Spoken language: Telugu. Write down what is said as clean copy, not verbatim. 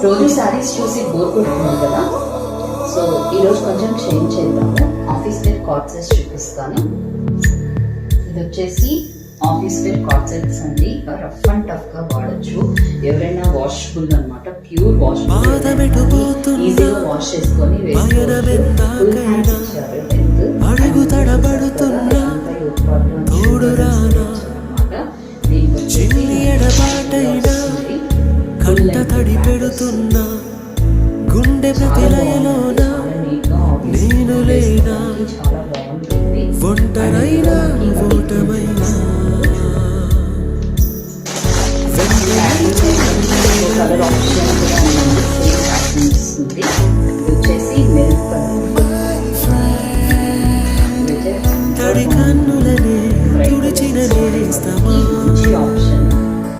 రోజు శారీస్ చూసి బోర్ కొడుతున్నాను కదా, సో ఈరోజు కొంచెం చేంజ్ చేద్దాము. ఆఫీస్ వేర్ కార్డ్ సెట్స్ చూపిస్తాను. ఇది వచ్చేసి ఆఫీస్ వేర్ కార్డ్ సెట్స్ అండి. రఫ్ అండ్ టఫ్ గా వాడచ్చు. ఎవరైనా వాషబుల్ అనమాట, ప్యూర్ వాషబుల్, ఈజీగా వాష్ చేసుకొని పెడుతున్నా గుండె ప్రతిలయలోన నేను లేనా, ఒంటరైనా ఓటమైనా కలర్ ఆప్షన్ కూడా ఉంది.